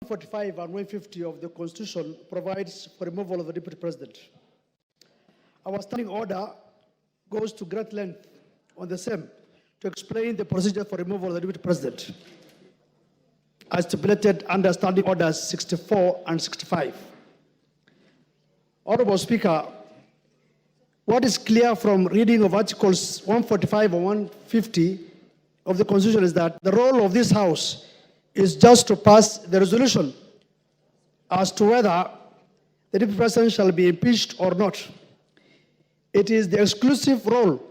145 and 150 of the Constitution provides for removal of the Deputy President. Our standing order goes to great length on the same to explain the procedure for removal of the Deputy President, as stipulated under Standing Orders 64 and 65. Honorable Speaker, what is clear from reading of Articles 145 and 150 of the Constitution is that the role of this House is just to pass the resolution as to whether the Deputy President shall be impeached or not. It is the exclusive role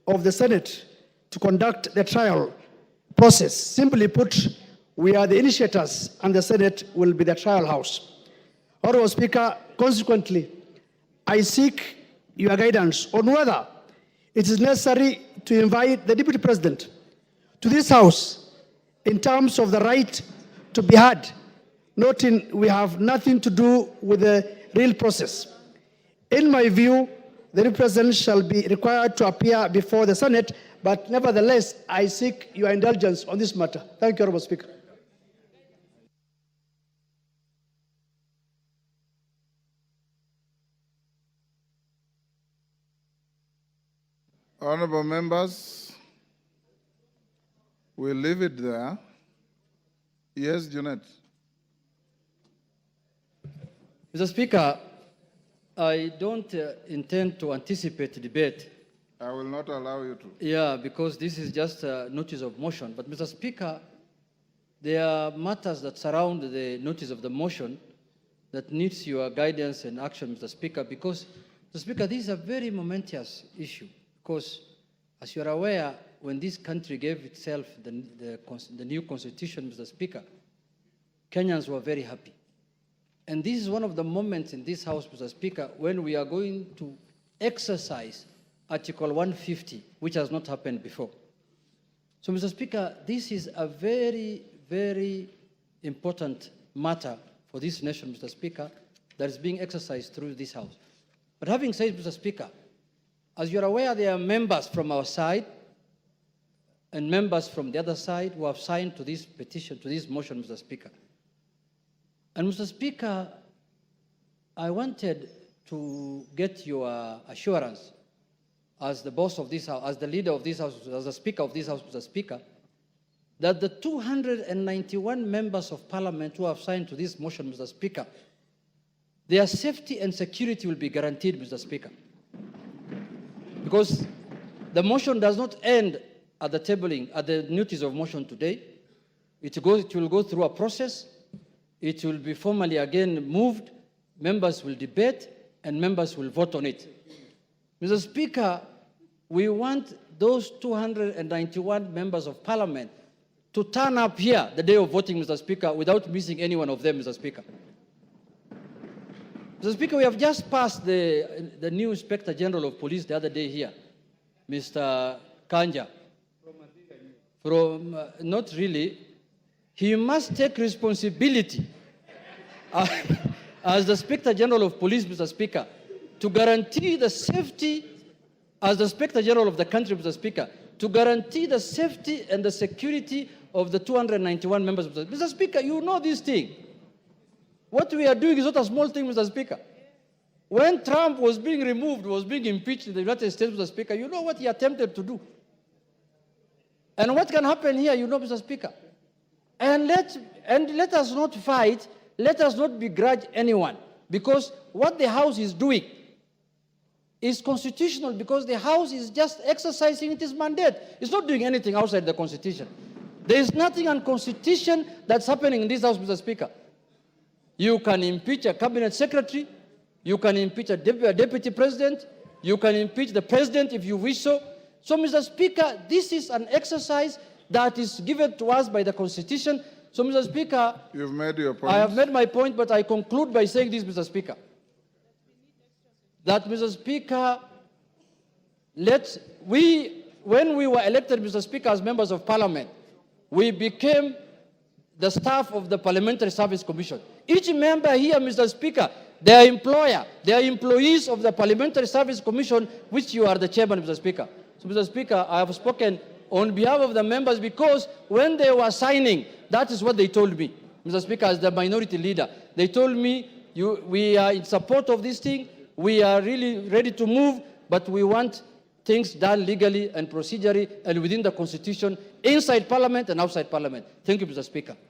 of the Senate to conduct the trial process. Simply put, we are the initiators and the Senate will be the trial house. Honorable Speaker, consequently, I seek your guidance on whether it is necessary to invite the Deputy President to this House in terms of the right to be heard, noting we have nothing to do with the real process. In my view, the Deputy President shall be required to appear before the Senate, but nevertheless, I seek your indulgence on this matter. Thank you, Honorable Speaker. Honorable members, we'll leave it there. Yes, Junet. Mr. Speaker, I don't intend to anticipate the debate. I will not allow you to. Yeah, because this is just a notice of motion. But, Mr. Speaker, there are matters that surround the notice of the motion that needs your guidance and action, Mr. Speaker, because, Mr. Speaker, this is a very momentous issue. Because, as you are aware, when this country gave itself the new constitution, Mr. Speaker, Kenyans were very happy. And this is one of the moments in this House, Mr. Speaker, when we are going to exercise Article 150, which has not happened before. So, Mr. Speaker, this is a very, very important matter for this nation, Mr. Speaker, that is being exercised through this House. But having said, Mr. Speaker, as you're aware, there are members from our side and members from the other side who have signed to this petition, to this motion, Mr. Speaker. And, Mr. Speaker, I wanted to get your assurance as the boss of this House, as the leader of this House, as the Speaker of this House, Mr. Speaker, that the 291 members of Parliament who have signed to this motion, Mr. Speaker, their safety and security will be guaranteed, Mr. Speaker. Because the motion does not end at the tabling, at the notice of motion today. It will go through a process. It will be formally again moved. Members will debate, and members will vote on it. Mr. Speaker, we want those 291 members of Parliament to turn up here the day of voting, Mr. Speaker, without missing any one of them, Mr. Speaker. Mr. Speaker, we have just passed the new Inspector General of Police the other day here, Mr. Kanja. Not really. He must take responsibility as the Inspector General of Police, Mr. Speaker, to guarantee the safety, as the Inspector General of the country, Mr. Speaker, to guarantee the safety and the security of the 291 members. Mr. Speaker, you know this thing. What we are doing is not a small thing, Mr. Speaker. When Trump was being removed, was being impeached in the United States, Mr. Speaker, you know what he attempted to do. And what can happen here, you know, Mr. Speaker. And let us not fight, let us not begrudge anyone, because what the House is doing is constitutional, because the House is just exercising its mandate. It's not doing anything outside the Constitution. There is nothing unconstitutional that's happening in this House, Mr. Speaker. You can impeach a cabinet secretary, you can impeach a deputy president, you can impeach the president if you wish so. So, Mr. Speaker, this is an exercise that is given to us by the Constitution. So, Mr. Speaker, you've made your point. I have made my point, but I conclude by saying this, Mr. Speaker. That, Mr. Speaker, when we were elected, Mr. Speaker, as members of Parliament, we became the staff of the Parliamentary Service Commission. Each member here, Mr. Speaker, their employer, they are employees of the Parliamentary Service Commission, which you are the chairman, Mr. Speaker. So, Mr. Speaker, I have spoken on behalf of the members because when they were signing, that is what they told me. Mr. Speaker, as the minority leader. They told me, we are in support of this thing, we are really ready to move, but we want things done legally and procedurally and within the Constitution, inside Parliament and outside Parliament. Thank you, Mr. Speaker.